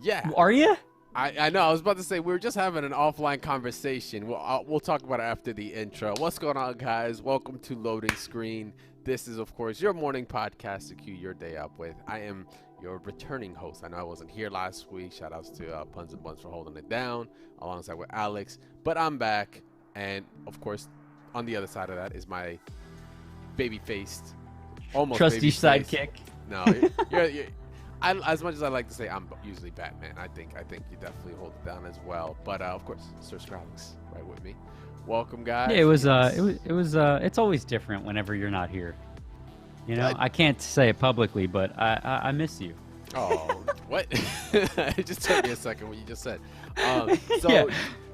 Yeah. Are you? I know. I was about to say we were just having an offline conversation. We'll talk about it after the intro. What's going on, guys? Welcome to Loading Screen. This is, of course, your morning podcast to cue your day up with. I am your returning host. I know I wasn't here last week. Shout outs to Puns and Buns for holding it down alongside with Alex. But I'm back. And, of course, on the other side of that is my baby-faced, almost trusty baby-faced. sidekick. No, you're as much as I like to say I'm usually Batman, I think you definitely hold it down as well. But of course, Sir Scrowlix right with me. Welcome, guys. Yeah, it's always different whenever you're not here. You know, I can't say it publicly, but I miss you. Oh, what? It just took me a second what you just said.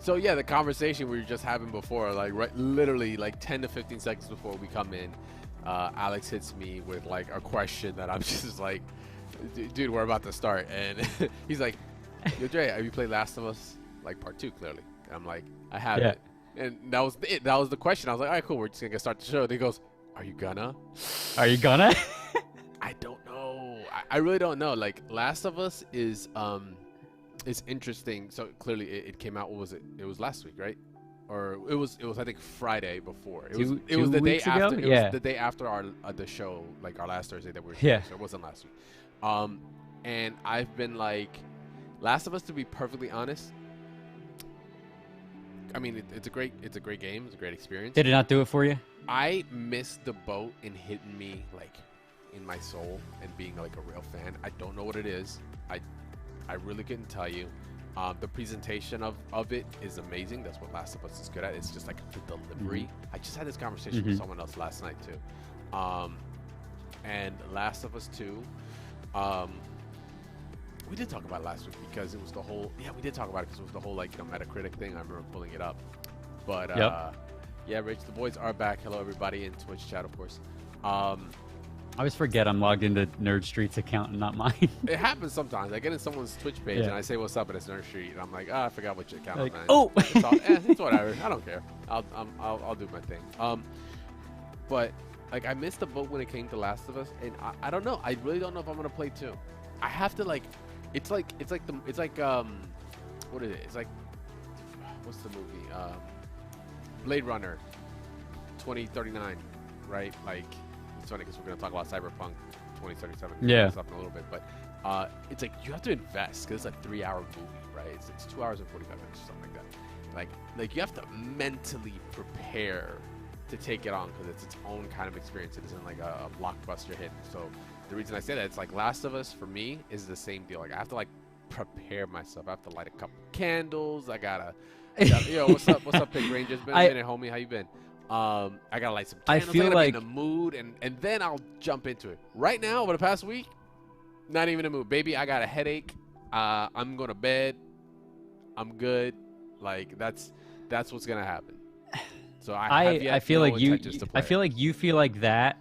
So yeah, the conversation we were just having before, like literally like 10 to 15 seconds before we come in, Alex hits me with like a question that I'm just like, dude, we're about to start, and he's like, "Yo, Dre, have you played Last of Us, like Part 2, clearly?" And I'm like, "I haven't." Yeah. And that was it. That was the question. I was like, "All right, cool. We're just gonna start the show." And he goes, "Are you gonna?" Are you gonna? I don't know. I really don't know. Like, Last of Us is interesting. So clearly, it came out. What was it? It was last week, right? Or it was I think Friday before. It was the day after. It was the day after our the show, like our last Thursday that we were here. So it wasn't last week. And I've been like, Last of Us, to be perfectly honest, I mean, it's a great game. It's a great experience. Did it not do it for you? I missed the boat in hitting me like in my soul and being like a real fan. I don't know what it is. I really couldn't tell you. The presentation of it is amazing. That's what Last of Us is good at. It's just like the delivery. I just had this conversation with someone else last night too. And Last of Us 2, we did talk about it last week because it was the whole, we did talk about it because it was the whole like, Metacritic thing. I remember pulling it up. But yeah, Rich, the boys are back. Hello, everybody in Twitch chat, of course. I always forget I'm logged into Nerd Street's account and not mine. It happens sometimes. I get in someone's Twitch page and I say what's up and it's Nerd Street, and I'm like, I forgot which account like, I'm on. Oh, it's whatever. I don't care. I'll do my thing. But like, I missed the boat when it came to Last of Us, and I don't know. I really don't know if I'm gonna play 2. I have to like, it's like what is it? It's like, what's the movie? Blade Runner 2039, right? Like, it's funny because we're gonna talk about Cyberpunk 2037 in a little bit, but it's like you have to invest because it's a 3-hour movie, right? It's 2 hours and 45 minutes or something like that. Like you have to mentally prepare to take it on because it's its own kind of experience. It isn't like a blockbuster hit. So the reason I say that, it's like Last of Us for me is the same deal. Like, I have to like prepare myself. I have to light a couple candles. I gotta, yo, what's up, Pig Rangers? Been a minute, homie. How you been? I gotta light some candles. I feel like be in the mood, and then I'll jump into it. Right now, over the past week, not even in the mood. Baby, I got a headache. I'm going to bed. I'm good. Like, that's what's gonna happen. So I feel like you feel like that.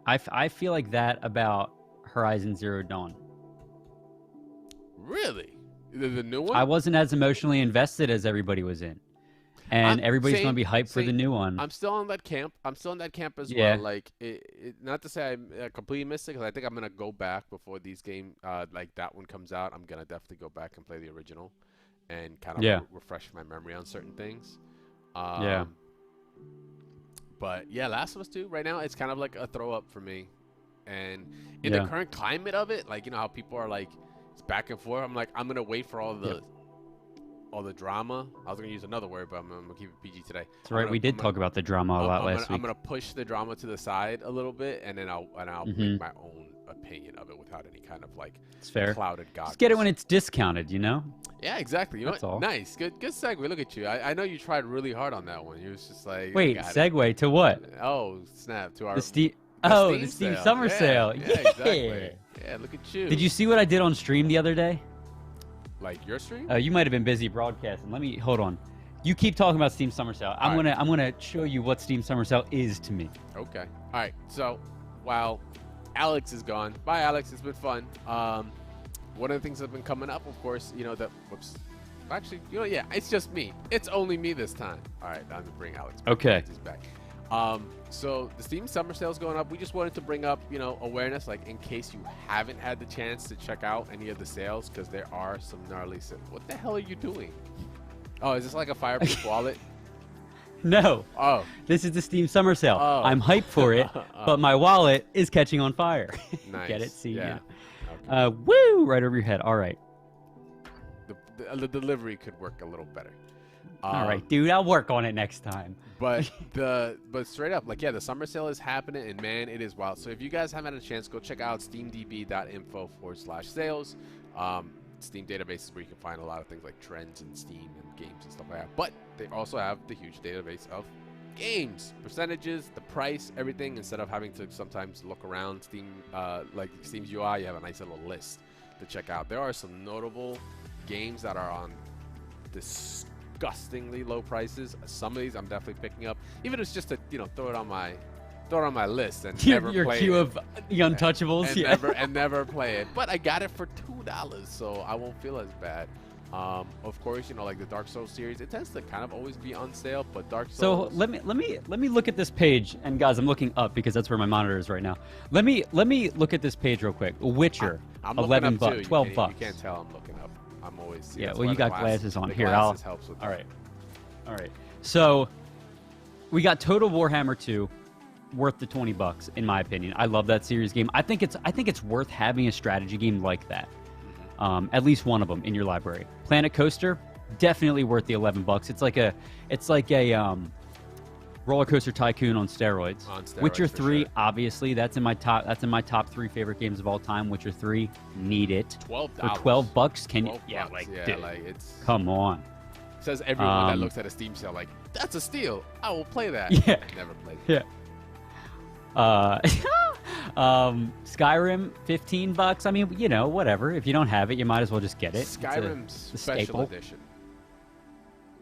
I feel like that about Horizon Zero Dawn. Really? The new one? I wasn't as emotionally invested as everybody was in. And everybody's going to be hyped for the new one. I'm still on that camp. as well. Like, not to say I completely missed it, because I think I'm going to go back before these games, like that one comes out. I'm going to definitely go back and play the original and kind of refresh my memory on certain things. But yeah, Last of Us 2 right now, it's kind of like a throw up for me. And in the current climate of it, like, how people are like, it's back and forth. I'm like, I'm going to wait for all the drama. I was going to use another word, but I'm going to keep it PG today. That's right. We did talk about the drama a lot last week. I'm going to push the drama to the side a little bit, and then I'll make my own opinion of it without any kind of like clouded goggles. Just get it when it's discounted, you know? Yeah, exactly. You know That's what? all. Nice. Good segue. Look at you. I know you tried really hard on that one. You was just like, wait, segue to what? Oh, snap. To our the Steam sale. Summer sale. Yeah, exactly. Yeah, look at you. Did you see what I did on stream the other day? Like your stream? You might have been busy broadcasting. Hold on. You keep talking about Steam Summer Sale. I'm gonna show you what Steam Summer Sale is to me. Okay. All right. So while Alex is gone, bye Alex. It's been fun. One of the things that's been coming up, of course, actually, it's just me. It's only me this time. All right, I'm gonna bring Alex back. Okay. He's back. So the Steam Summer Sale is going up. We just wanted to bring up, awareness, like in case you haven't had the chance to check out any of the sales, because there are some gnarly sales. What the hell are you doing? Oh, is this like a Fireproof wallet? No. Oh. This is the Steam Summer Sale. Oh. I'm hyped for it, but my wallet is catching on fire. Nice. Get it? See? Yeah. Okay. Woo! Right over your head. All right. The delivery could work a little better. All right, dude. I'll work on it next time. But straight up, like, yeah, the summer sale is happening, and man, it is wild. So if you guys haven't had a chance, go check out steamdb.info/sales. Steam databases where you can find a lot of things like trends and Steam and games and stuff like that. But they also have the huge database of games, percentages, the price, everything. Instead of having to sometimes look around Steam, like Steam's UI, you have a nice little list to check out. There are some notable games that are on disgustingly low prices. Some of these I'm definitely picking up, even if it's just to throw it on my list and never your play queue it. of the Untouchables, and never play it. But I got it for $2, so I won't feel as bad. Of course, like the Dark Souls series, it tends to kind of always be on sale. But Dark Souls. So let me look at this page, and guys, I'm looking up because that's where my monitor is right now. Let me look at this page real quick. Witcher, I'm $11, too. $12. You can't tell I'm looking up. I'm always. Yeah. Well, you got glasses on. Here, glasses helps with all right. So we got Total Warhammer 2. Worth the $20 in my opinion. I love that series game. I think it's worth having a strategy game like that. At least one of them in your library. Planet Coaster, definitely worth the $11. It's like a roller coaster tycoon on steroids. Witcher 3, sure. Obviously, that's in my top 3 favorite games of all time. Witcher 3, need it. $12 for $12. Can you? Yeah, dude, like it's. Come on. Says everyone that looks at a Steam sale like, that's a steal. I will play that. Yeah. Never played. Yeah. Skyrim, $15. I mean, whatever. If you don't have it, you might as well just get it. Skyrim's special staple. edition.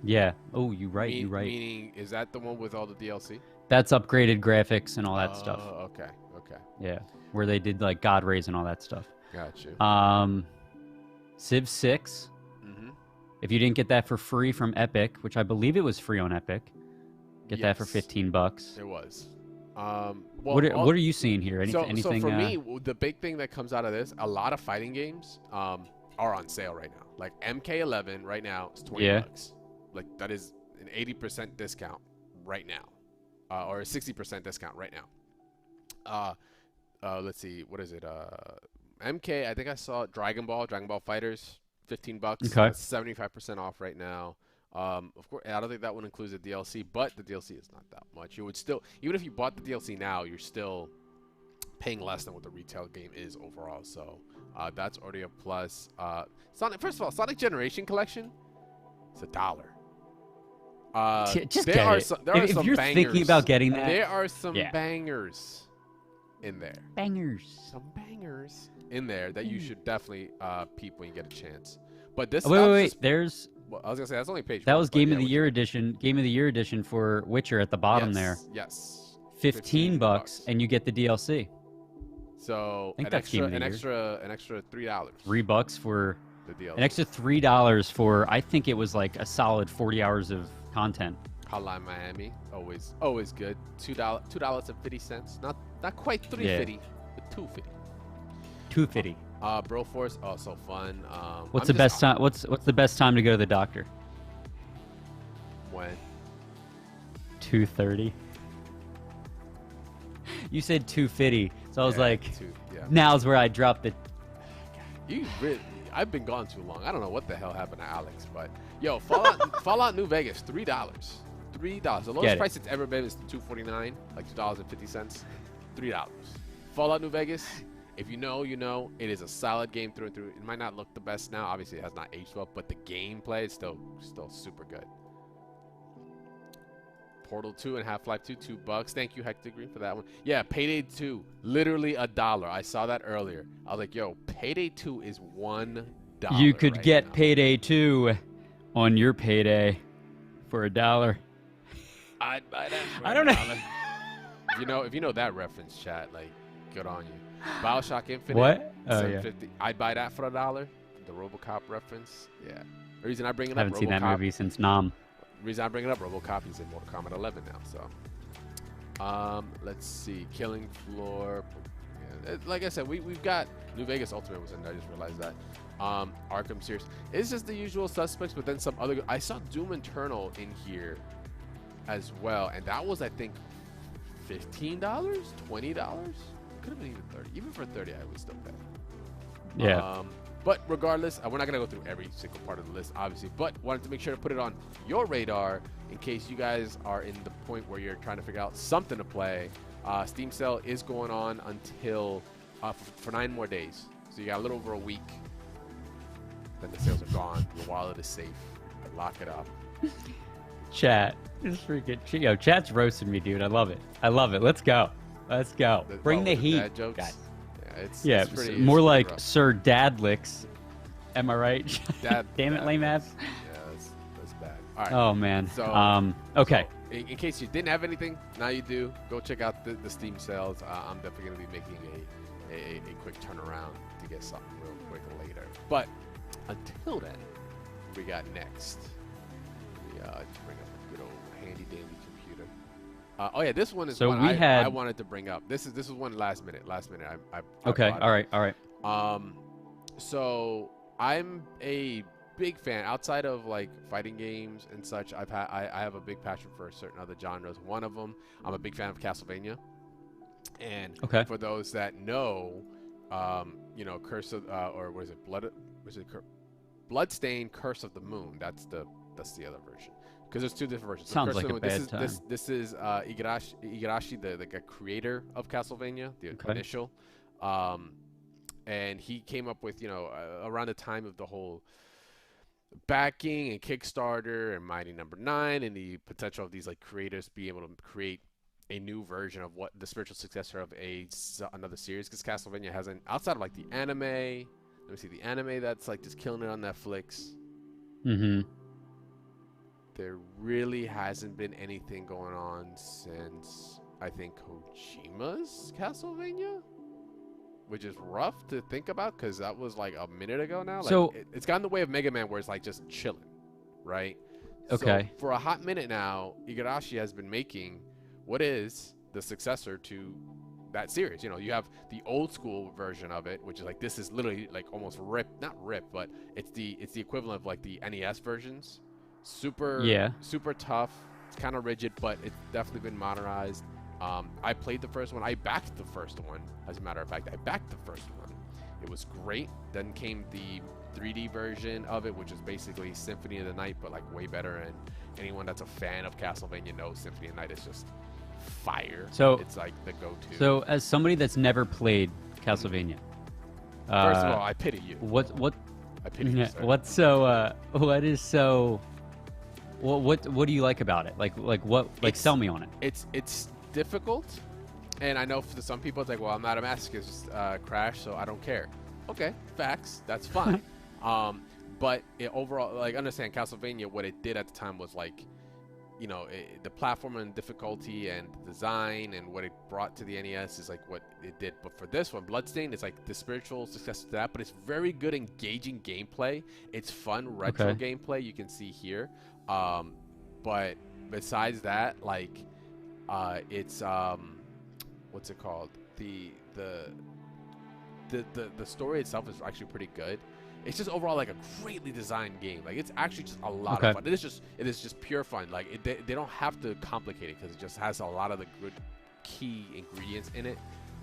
Yeah. Oh, you're right. Meaning, is that the one with all the DLC? That's upgraded graphics and all that stuff. Oh, okay. Yeah, where they did like God Rays and all that stuff. Gotcha. Civ 6. Mm-hmm. If you didn't get that for free from Epic, which I believe it was free on Epic, get that for $15. It was. What are you seeing here? Anything? So for me, the big thing that comes out of this, a lot of fighting games are on sale right now. Like MK11 right now is $20. Like that is an 80% discount right now, or a 60% discount right now. Let's see, what is it? MK, I think I saw Dragon Ball Fighters, $15. Okay. 75% off right now. Of course, I don't think that one includes the DLC, but the DLC is not that much. You would still, even if you bought the DLC now, you're still paying less than what the retail game is overall. So that's already a plus. Sonic, first of all, Sonic Generation Collection, it's $1. Just get it. If you're thinking about getting that, there are some bangers in there. Bangers. Some bangers in there that you should definitely peep when you get a chance. But this. Wait. There's. Well, I was gonna say that's only page. That was Game of the Year edition. Game of the Year edition for Witcher at the bottom there. Yes. $15, and you get the DLC. So I think an that's extra $3. $3 for the DLC. An extra $3 for, I think it was like a solid 40 hours of content. Hotline Miami, always good. $2.50. Not quite $3.50, but $2.50. $2.50. Broforce, also fun. What's the best time? What's the best time to go to the doctor? When? 2:30. You said 2:50, so I was like, yeah. Now's where I dropped the. I've been gone too long. I don't know what the hell happened to Alex, but yo, Fallout New Vegas, $3. $3. The lowest price it's ever been is $2.49, like $2.50. $3. Fallout New Vegas. If you know, you know. It is a solid game through and through. It might not look the best now. Obviously, it has not aged well, but the gameplay is still super good. Portal 2 and Half-Life 2, $2. Thank you, Hector Green, for that one. Yeah, Payday 2, literally $1. I saw that earlier. I was like, yo, Payday 2 is $1. You could right get now. Payday 2 on your payday for $1. I'd buy that for I don't know. $1. If you know that reference, chat, like, good on you. BioShock Infinite. What? Oh, yeah. I'd buy that for $1. The RoboCop reference. Yeah. The reason I bring it up, I haven't seen that movie since Nom. The reason I bring it up, RoboCop is in Mortal Kombat 11 now. So Let's see, Killing Floor. Yeah, like I said, we've got New Vegas Ultimate was in there. I just realized that. Arkham series. It's just the usual suspects, but then some other. I saw Doom Eternal in here as well, and that was, I think, $15, $20. Could have been even 30. Even for 30, I would still pay. Yeah. But regardless, we're not gonna go through every single part of the list, obviously. But wanted to make sure to put it on your radar in case you guys are in the point where you're trying to figure out something to play. Steam sale is going on until for 9 more days, so you got a little over a week. Then the sales are gone. Your wallet is safe. Lock it up. Chat is freaking. Yo, chat's roasting me, dude. I love it. I love it. Let's go. Let's go. Bring the heat, dad jokes? guys. Yeah, it's pretty, more like rough. Sir Dadlicks. Am I right? Damn it, lame ass. Yeah, that's bad. All right. Oh man. So okay. So in case you didn't have anything, now you do. Go check out the Steam sales. I'm definitely gonna be making a quick turnaround to get something real quick later. But until then, we got next. We bring up a good old handy dandy computer. Oh yeah, this one is so one I wanted to bring up. This is one last minute. I okay. All right. So I'm a big fan outside of like fighting games and such. I have a big passion for certain other genres. One of them, I'm a big fan of Castlevania. And for those that know, Curse of or what is it? Bloodstained Curse of the Moon. That's the other version. Because there's 2 different versions. Sounds like a bad time. This is Igarashi, the creator of Castlevania, the initial. And he came up with, around the time of the whole backing and Kickstarter and Mighty Number 9 and the potential of these like creators being able to create a new version of what the spiritual successor of another series. Because Castlevania hasn't, outside of like the anime, let me see, the anime that's like just killing it on Netflix. Mm-hmm. There really hasn't been anything going on since, I think, Kojima's Castlevania, which is rough to think about because that was like a minute ago now. Like, so it's gotten in the way of Mega Man where it's like just chilling, right? Okay. So for a hot minute now, Igarashi has been making what is the successor to that series. You have the old school version of it, which is like, this is literally like almost not ripped, but it's the equivalent of like the NES versions. Super tough. It's kind of rigid, but it's definitely been modernized. I played the first one. I backed the first one. As a matter of fact, I backed the first one. It was great. Then came the 3D version of it, which is basically Symphony of the Night, but like way better. And anyone that's a fan of Castlevania knows Symphony of the Night is just fire. So it's like the go-to. So as somebody that's never played Castlevania, first of all, I pity you. What? I pity you, sir. What do you like about it? Like what? Like sell me on it. It's difficult, and I know for some people it's like, well, I'm not a masochist, Crash, so I don't care. Okay, facts. That's fine. But overall, like, understand Castlevania. What it did at the time was like, the platform and difficulty and design and what it brought to the NES is like what it did. But for this one, Bloodstained, it's like the spiritual success to that. But it's very good, engaging gameplay. It's fun retro gameplay. You can see here. But besides that, like, it's what's it called? The story itself is actually pretty good. It's just overall like a greatly designed game. Like, it's actually just a lot of fun. It is just pure fun. Like, they don't have to complicate it because it just has a lot of the good key ingredients in it.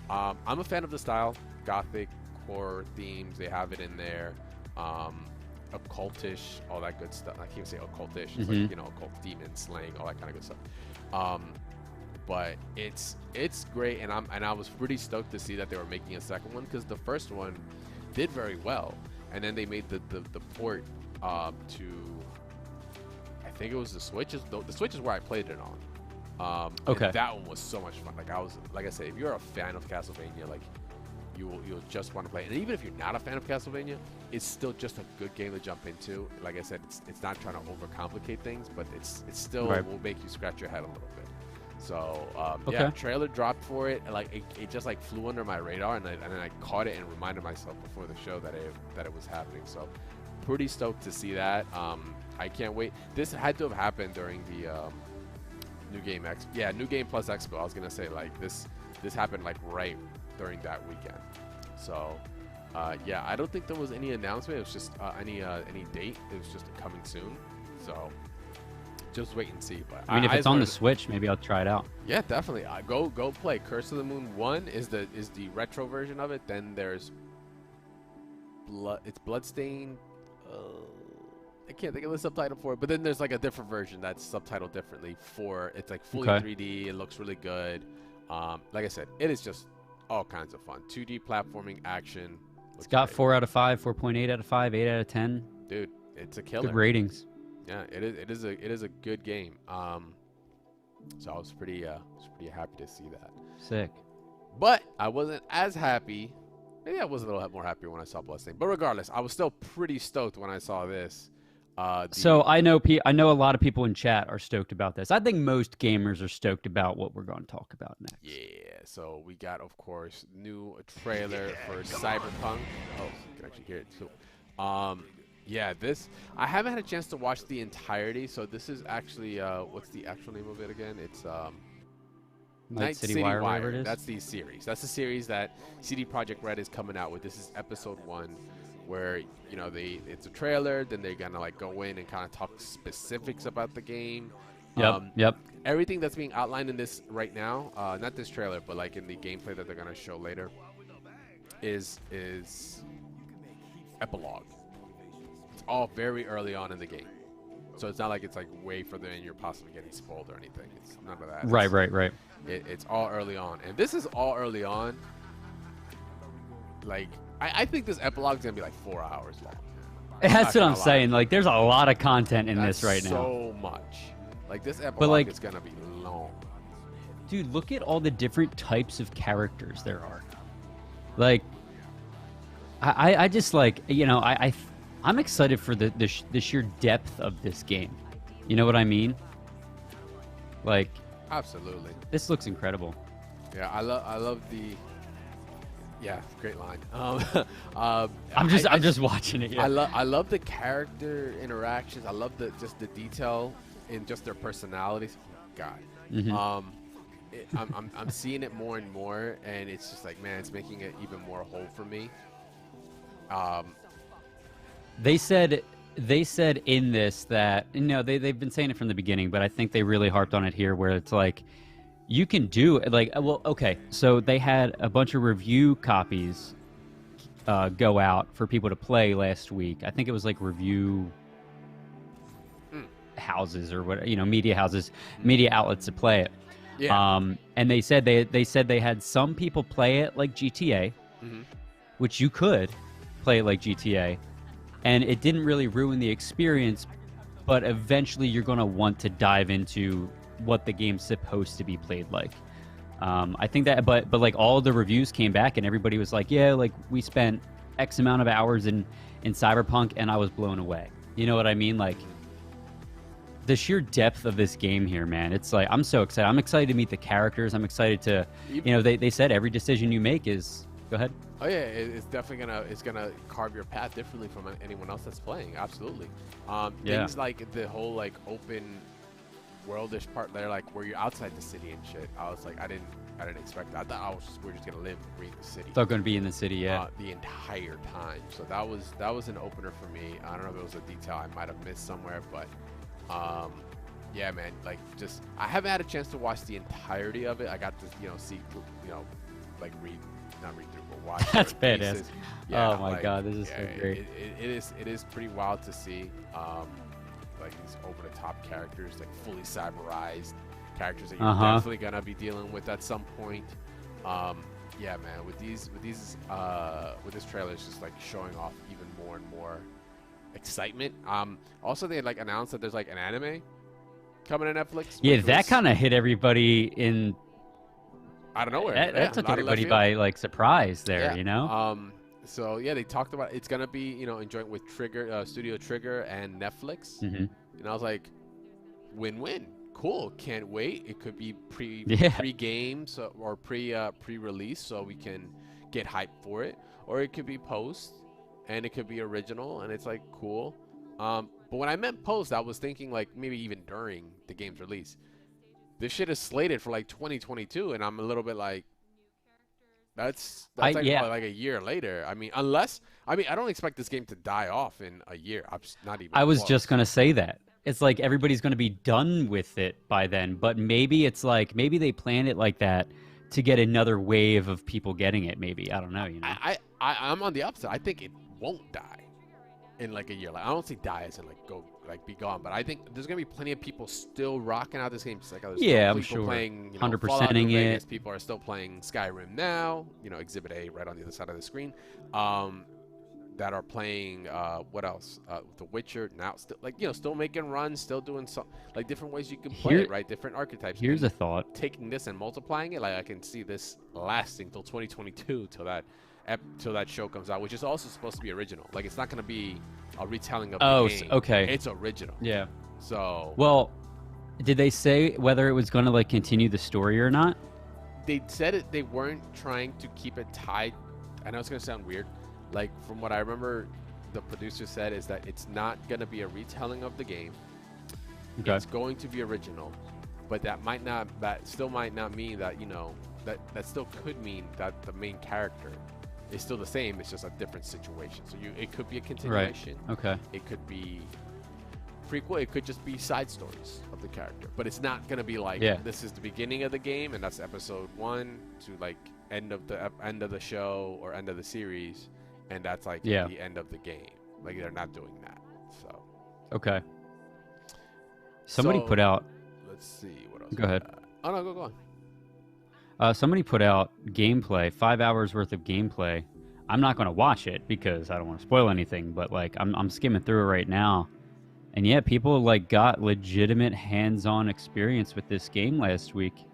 I'm a fan of the style, gothic horror themes. They have it in there. Occultish, all that good stuff. I can't even say occultish. It's like, occult demon slaying, all that kind of good stuff. But it's great, and I was pretty stoked to see that they were making a second one because the first one did very well, and then they made the port to, I think it was the Switch. The Switch is where I played it on. And that one was so much fun. Like I said, if you're a fan of Castlevania, like, you'll just want to play it. And even if you're not a fan of Castlevania, it's still just a good game to jump into. Like I said, it's not trying to overcomplicate things, but it's still will make you scratch your head a little bit. So yeah, trailer dropped for it. Like, it just like flew under my radar, and then I caught it and reminded myself before the show that it was happening. So pretty stoked to see that. I can't wait. This had to have happened during the New Game plus Expo. I was gonna say like this happened like right during that weekend. So yeah, I don't think there was any announcement. It was just any date. It was just coming soon. So just wait and see. But I mean, if it's on the Switch, maybe I'll try it out. Yeah, definitely. Go play. Curse of the Moon 1 is the retro version of it. Then there's it's Bloodstained. I can't think of the subtitle for it, but then there's like a different version that's subtitled differently for it's like fully 3D. It looks really good. Like I said, it is just all kinds of fun. 2D platforming action. It's got great. 4 out of 5, 4.8 out of 5, 8 out of 10. Dude, it's a killer. Good ratings. Yeah, it is a good game. So I was pretty happy to see that. Sick. But I wasn't as happy. Maybe I was a little more happy when I saw Bloodstained. But regardless, I was still pretty stoked when I saw this. So I know a lot of people in chat are stoked about this. I think most gamers are stoked about what we're going to talk about next. Yeah. So we got, of course, new trailer for Cyberpunk. Oh, you can actually hear it too. Yeah, I haven't had a chance to watch the entirety. So this is actually what's the actual name of it again? It's Night City Wire, whatever it is. That's the series. That's the series that CD Projekt Red is coming out with. This is episode 1. Where it's a trailer, then they're gonna like go in and kind of talk specifics about the game. Yep. Everything that's being outlined in this right now, not this trailer, but like in the gameplay that they're gonna show later, is epilogue. It's all very early on in the game, so it's not like it's like way further in. You're possibly getting spoiled or anything. It's none of that. Right. It's all early on, and this is all early on. Like. I think this epilogue is going to be like 4 hours long. That's what I'm saying. Like, there's a lot of content in this right now. So much. Like, this epilogue is going to be long. Dude, look at all the different types of characters there are. Like, I just like, I'm excited for the sheer depth of this game. You know what I mean? Like, absolutely. This looks incredible. Yeah, I love the. Yeah, great line. I'm just watching it. Yeah. I love the character interactions. I love the detail in just their personalities. Oh, God. Mm-hmm. I'm seeing it more and more, and it's just like, man, it's making it even more whole for me. They said in this that they've been saying it from the beginning, but I think they really harped on it here, where it's like. You can do like, well, okay. So they had a bunch of review copies go out for people to play last week. I think it was like review houses or what, media houses, media outlets to play it. Yeah. And they said they had some people play it like GTA, which you could play it like GTA, and it didn't really ruin the experience. But eventually, you're going to want to dive into what the game's supposed to be played like. I think that, but like all the reviews came back and everybody was like, yeah, like we spent X amount of hours in Cyberpunk and I was blown away. You know what I mean? Like the sheer depth of this game here, man. It's like, I'm so excited. I'm excited to meet the characters. I'm excited to, they said every decision you make is, go ahead. Oh yeah, it's definitely gonna carve your path differently from anyone else that's playing. Absolutely. Things like the whole like open worldish part there, like where you're outside the city and shit. I was like, I didn't expect that. I thought we're just gonna live and breathe the city. It's all gonna be in the city, yeah. The entire time. So that was an opener for me. I don't know if it was a detail I might have missed somewhere, but yeah, man. Like just I haven't had a chance to watch the entirety of it. I got to see like not read through, but watch. That's badass. Yeah, oh my god, this is so great. It is pretty wild to see. Like these over-the-top characters, like fully cyberized characters that you're definitely gonna be dealing with at some point. Yeah, man. With this trailer, it's just like showing off even more and more excitement. Also, they like announced that there's like an anime coming to Netflix. Yeah, that kind of hit everybody in. I don't know where. That took everybody by like surprise there, yeah. So yeah, they talked about it's gonna be in joint with Studio Trigger and Netflix, and I was like, win-win, cool, can't wait. It could be pre-game or pre-release, so we can get hyped for it, or it could be post, and it could be original, and it's like cool. But when I meant post, I was thinking like maybe even during the game's release. this shit is slated for like 2022, and I'm a little bit like, that's like, yeah. like a year later. I mean, I don't expect this game to die off in a year. I'm not even. I was close. just gonna say that. It's like everybody's gonna be done with it by then, but maybe it's like maybe they planned it like that to get another wave of people getting it. Maybe I don't know. You know, I'm on the opposite. I think it won't die in like a year. Like I don't say die as in like go like be gone, but I think there's gonna be plenty of people still rocking out this game. Just like there's yeah, people I'm sure. playing, 100%ing it. People are still playing Skyrim now. You know, Exhibit A right on the other side of the screen. That are playing what else? The Witcher now, still like still making runs, still doing some like different ways you can play it, right? Different archetypes. Here's a thought: taking this and multiplying it, like I can see this lasting till 2022 till that show comes out, which is also supposed to be original. Like it's not going to be a retelling of the game. Okay. It's original. Yeah. So. Well, did they say whether it was going to like continue the story or not? They said it. They weren't trying to keep it tied. I know it's going to sound weird. Like from what I remember, the producer said is that it's not going to be a retelling of the game. Okay. It's going to be original, but that still might not mean that that still could mean that the main character is still the same. It's just a different situation. So it could be a continuation. Right. Okay. It could be prequel. It could just be side stories of the character. But it's not gonna be like this is the beginning of the game and that's episode 1 to like end of the show or end of the series, and that's like the end of the game. Like they're not doing that. So. Okay. Somebody put out. Let's see what else. Go ahead. Oh no, go on. Somebody put out gameplay, 5 hours worth of gameplay. I'm not going to watch it because I don't want to spoil anything, but like I'm skimming through it right now. And yeah, people like got legitimate hands-on experience with this game last week.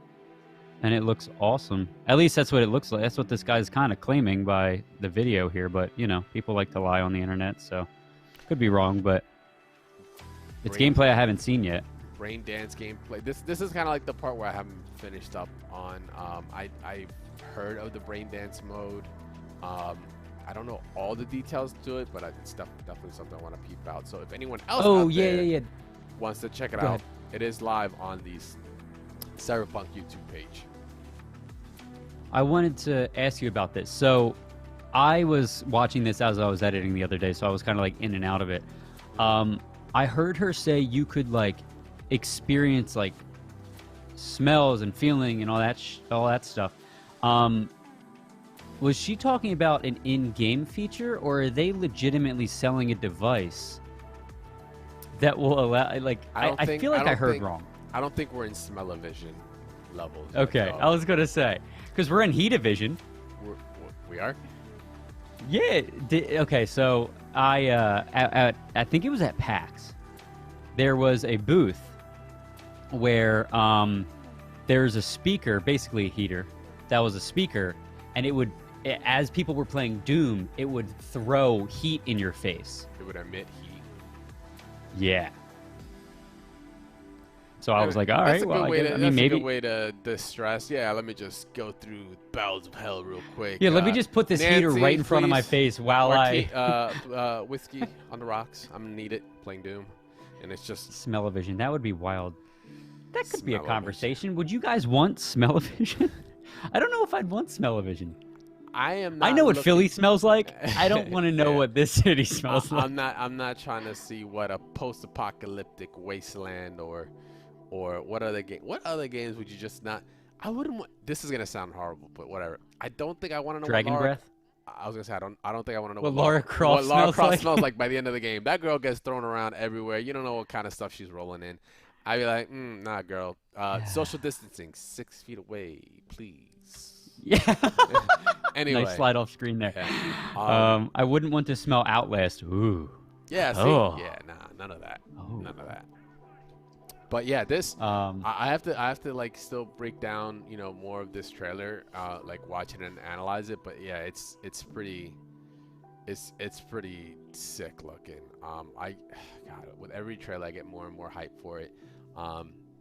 And it looks awesome. At least that's what it looks like. That's what this guy's kind of claiming by the video here, but people like to lie on the internet, so could be wrong, but it's gameplay I haven't seen yet. Brain dance gameplay. This is kind of like the part where I haven't finished up on. I've heard of the brain dance mode. I don't know all the details to it, but it's definitely something I want to peep out. So if anyone else wants to check it out, it is live on the Cyberpunk YouTube page. I wanted to ask you about this. So I was watching this as I was editing the other day, so I was kind of like in and out of it. I heard her say you could like experience like smells and feeling and all that stuff. Was she talking about an in-game feature, or are they legitimately selling a device that will allow? Like, I feel like I heard wrong. I don't think we're in smell-o-vision levels. Okay, I was gonna say because we're in heat-o-vision. We are. Yeah. Okay. So I think it was at PAX. There was a booth where there's a speaker, basically a heater, that was a speaker, and it would, as people were playing Doom, it would throw heat in your face. It would emit heat. Yeah. So I was like, all right, well, maybe that's a good way to distress. Yeah, let me just go through bowels of hell real quick. Yeah, let me just put this heater right in front of my face while whiskey on the rocks. I'm gonna need it playing Doom, and it's just smell-o-vision. That would be wild. That could be a conversation. Would you guys want smell-o-vision? I don't know if I'd want smell-o-vision. I know what Philly smells like. I don't want to know what this city smells like. I'm not trying to see what a post-apocalyptic wasteland or what other games would you just not? I wouldn't want. This is gonna sound horrible, but whatever. I don't think I want to know. Dragon breath. I was gonna say I don't think I want to know what Lara Croft smells like by the end of the game. That girl gets thrown around everywhere. You don't know what kind of stuff she's rolling in. I'd be like, nah, girl. Social distancing, 6 feet away, please. Yeah. Anyway. Nice slide off screen there. Yeah. I wouldn't want to smell Outlast. Ooh. Yeah. See. Oh. Yeah. Nah. None of that. Oh. None of that. But yeah, this I have to like still break down more of this trailer, like watch it and analyze it. But yeah, it's pretty sick looking. God, with every trailer I get more and more hype for it.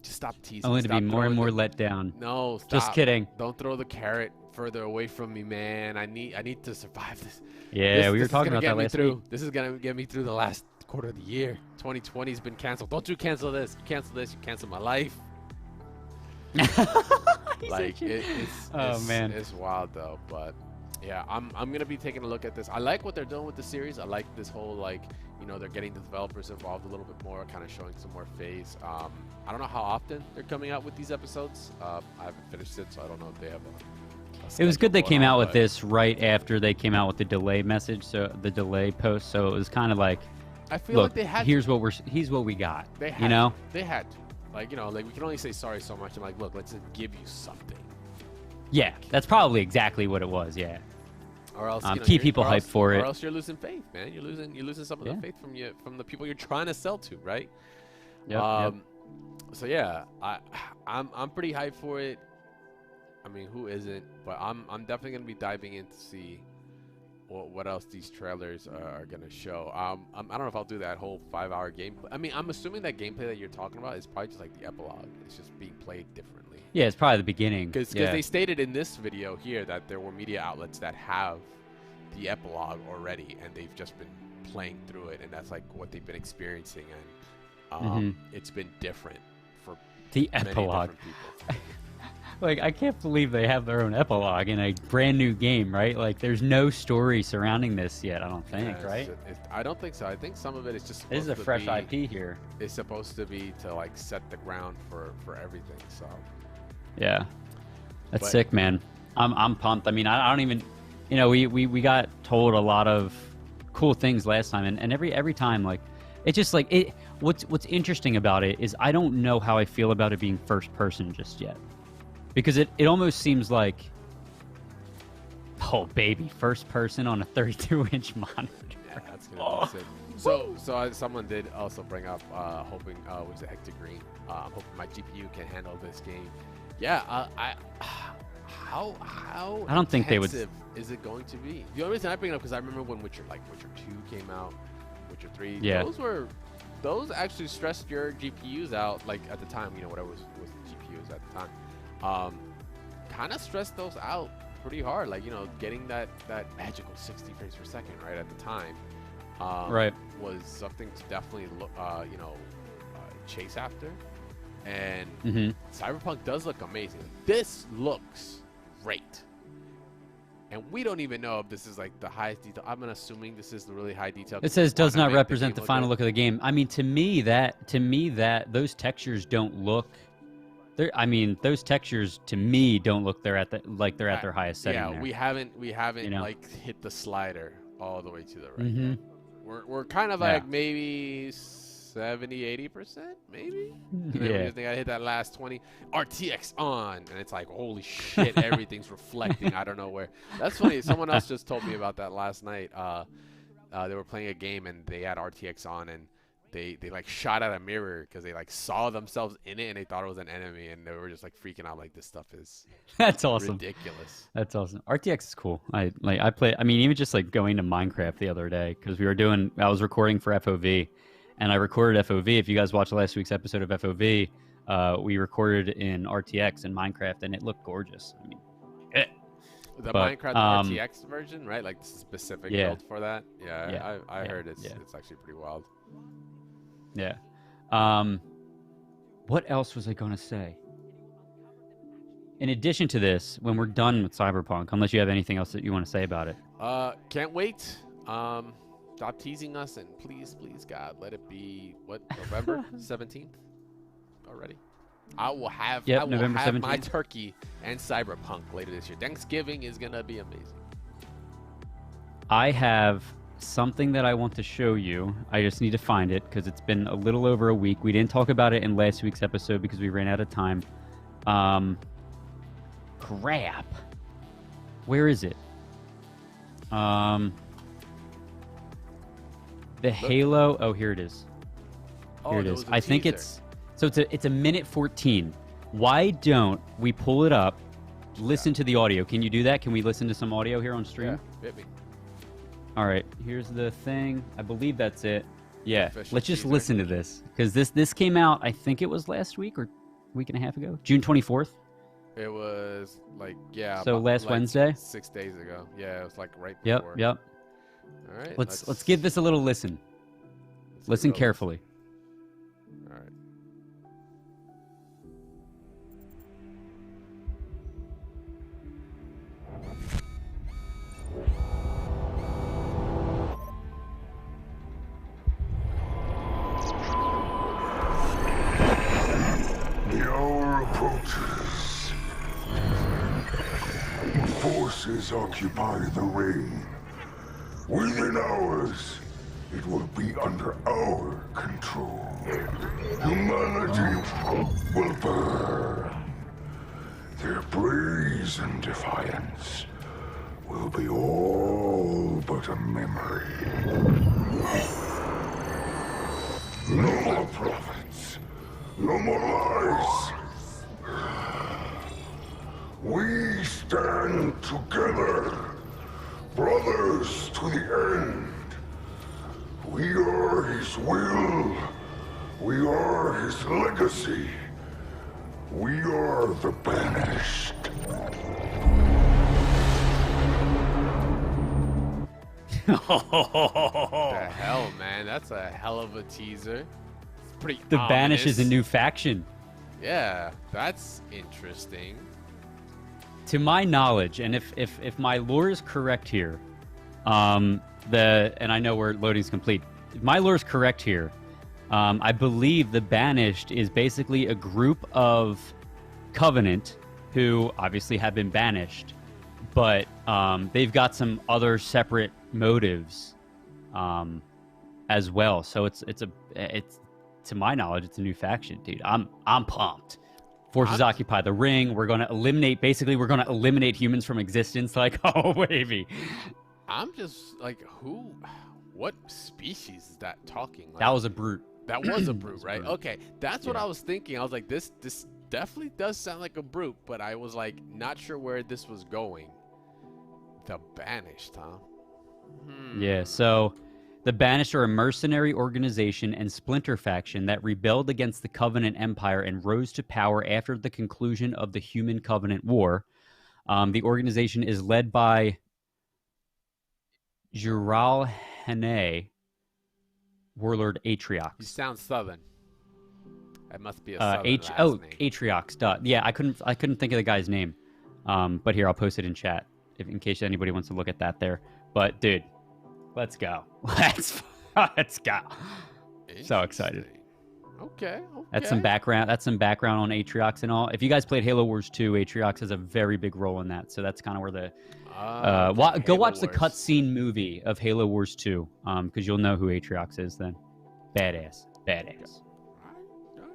Just stop teasing. Only to be more and more let down. No, stop. Just kidding. Don't throw the carrot further away from me, man. I need to survive this. Yeah, we were talking about that last week. This is gonna get me through the last quarter of the year. 2020's been canceled. Don't you cancel this. You cancel this, you cancel my life. Like man, it's wild though. But yeah, I'm gonna be taking a look at this. I like what they're doing with the series. I like this whole like they're getting the developers involved a little bit more, kind of showing some more face. I don't know how often they're coming out with these episodes. I haven't finished it, so I don't know if they have a it was good they came out with but this right after they came out with the delay message, so the delay post. So it was kind of like, I feel look, like they had here's what we got. they had you know, they had to. Like like we can only say sorry so much. I'm like, look, let's give you something. yeah, that's probably exactly what it was. Yeah. Or else keep people hyped for it. Or else you're losing faith, man. You're losing some of the faith from the people you're trying to sell to, right? Yep. So yeah, I'm pretty hyped for it. I mean, who isn't? But I'm definitely gonna be diving in to see what else these trailers are gonna show. I don't know if I'll do that whole 5-hour game. I mean, I'm assuming that gameplay that you're talking about is probably just like the epilogue. It's just being played differently. Yeah, it's probably the beginning. Because they stated in this video here that there were media outlets that have the epilogue already, and they've just been playing through it, and that's like what they've been experiencing, and it's been different for the many epilogue. different people. Like, I can't believe they have their own epilogue in a brand new game, right? Like, there's no story surrounding this yet, I don't think, right? I don't think so. I think some of it is just This is a fresh IP here. It's supposed to be to like set the ground for everything. So yeah, that's sick, man. I'm pumped. I mean, I don't even, we got told a lot of cool things last time, and every time, like, it's just like it. What's interesting about it is I don't know how I feel about it being first person just yet. Because it almost seems like, oh baby, first person on a 32-inch monitor. Yeah, that's gonna be sick. So someone did also bring up hoping was it Hector Green? I'm hoping my GPU can handle this game. Yeah, how I don't think they would. Is it going to be? The only reason I bring it up because I remember when Witcher 2 came out, Witcher 3. Yeah. Those actually stressed your GPUs out. Like at the time, whatever was the GPUs at the time. Kind of stressed those out pretty hard, like getting that magical 60 frames per second right at the time right, was something to definitely look chase after. And Cyberpunk does look amazing. This looks great, and we don't even know if this is like the highest detail. I'm assuming this is the really high detail. It says does not represent the final look of the game. I mean, to me that those textures don't look. I mean, those textures to me don't look they're at their highest setting. Yeah, there. we haven't like hit the slider all the way to the right. We're kind of like maybe 70-80%, maybe. And then we just think I hit that last 20. RTX on, and it's like holy shit, everything's reflecting. I don't know where. That's funny. Someone else just told me about that last night. They were playing a game and they had RTX on, and they like shot at a mirror because they like saw themselves in it and they thought it was an enemy, and they were just like freaking out like this stuff is that's awesome, ridiculous. That's awesome. RTX is cool. I play. I mean, even just like going to Minecraft the other day because I was recording for FOV, and I recorded FOV. If you guys watched last week's episode of FOV, we recorded in RTX in Minecraft, and it looked gorgeous. I mean, Minecraft RTX version, right? Like specific build for that. Yeah, I heard it's actually pretty wild. Yeah. What else was I going to say? In addition to this, when we're done with Cyberpunk, unless you have anything else that you want to say about it. Can't wait. Stop teasing us, and please, God, let it be, November 17th already? I will have November 17th. My turkey and Cyberpunk later this year. Thanksgiving is going to be amazing. I have something that I want to show you. I just need to find it because it's been a little over a week. We didn't talk about it in last week's episode because we ran out of time. Crap. Where is it? The Halo. Oh, here it is. Here it is. I think it's a minute 14. Why don't we pull it up? Listen to the audio. Can you do that? Can we listen to some audio here on stream? Yeah, hit me. All right, here's the thing. I believe that's it. Yeah, let's just listen to this because this came out. I think it was last week or week and a half ago, June 24th. It was like So last Wednesday. 6 days ago. Yeah, it was like right before. Yep. All right. Let's give this a little listen. Listen carefully. All right. hour approaches. Forces occupy the ring. Within hours, it will be under our control. Humanity will burn. Their brazen defiance will be all but a memory. No more prophets. No more lies. We stand together, brothers to the end. We are his will. We are his legacy. We are the banished. The hell, man? That's a hell of a teaser. It's pretty The ominous. Banish is a new faction. Yeah, that's interesting. To my knowledge, and if my lore is correct here, and I know where loading's complete. If my lore is correct here, I believe the Banished is basically a group of Covenant who obviously have been banished, but they've got some other separate motives as well. So it's to my knowledge, it's a new faction, dude. I'm pumped. Forces occupy the ring. We're going to eliminate humans from existence. Like, oh, baby. I'm just like, what species is that talking? Like, That was a brute. That was a brute, right? Okay, that's what I was thinking. I was like, this definitely does sound like a brute, but I was like, not sure where this was going. The Banished, huh? Yeah, so the Banished are a mercenary organization and splinter faction that rebelled against the Covenant Empire and rose to power after the conclusion of the Human Covenant War. The organization is led by Jural Hane, warlord Atriox. You sound southern. That must be a southern last name. Atriox. Yeah, I couldn't think of the guy's name. But here, I'll post it in chat in case anybody wants to look at that there. But dude, let's go. Let's go. So excited. Okay. That's some background on Atriox and all. If you guys played Halo Wars 2, Atriox has a very big role in that. So that's kind of where the go watch the cutscene movie of Halo Wars 2, because you'll know who Atriox is then. Badass. All right.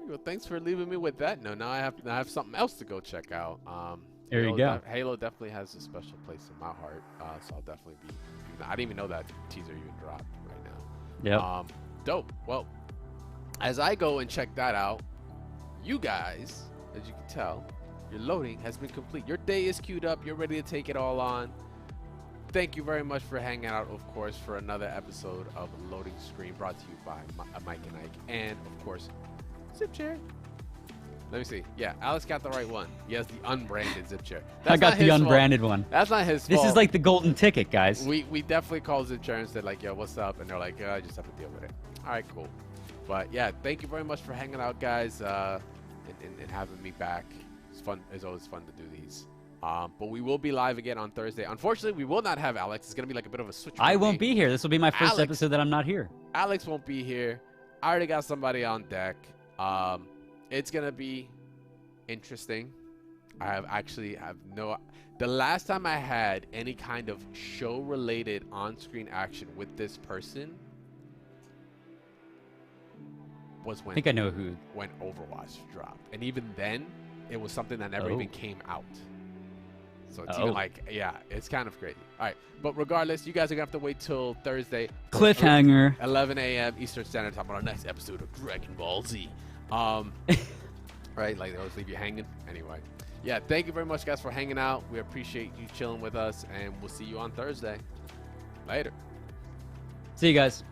Well, thanks for leaving me with that. No, now I have something else to go check out. There you go. Halo definitely has a special place in my heart, so I'll definitely be. I didn't even know that teaser even dropped right now. Yep. Dope. Well, as I go and check that out, you guys, as you can tell, your loading has been complete. Your day is queued up. You're ready to take it all on. Thank you very much for hanging out, of course, for another episode of Loading Screen brought to you by Mike and Ike, and of course, Zip Chair. Let me see. Yeah, Alex got the right one. He has the unbranded Zip Chair. I got the unbranded one. That's not his fault. This is like the golden ticket, guys. We definitely called Zip Chair and said like, yo, what's up? And they're like, I just have to deal with it. All right, cool. But yeah, thank you very much for hanging out, guys, and having me back. It's fun. It's always fun to do these. But we will be live again on Thursday. Unfortunately, we will not have Alex. It's going to be like a bit of a switch. I won't be here. This will be my first episode that I'm not here. Alex won't be here. I already got somebody on deck. It's going to be interesting. The last time I had any kind of show-related on-screen action with this person was when I think I know who. When Overwatch dropped. And even then, it was something that never even came out. So it's even like, yeah, it's kind of crazy. All right. But regardless, you guys are going to have to wait till Thursday. Cliffhanger. 11 a.m. Eastern Standard Time on our next episode of Dragon Ball Z. Right? Like, they always leave you hanging. Anyway. Yeah, thank you very much, guys, for hanging out. We appreciate you chilling with us, and we'll see you on Thursday. Later. See you guys.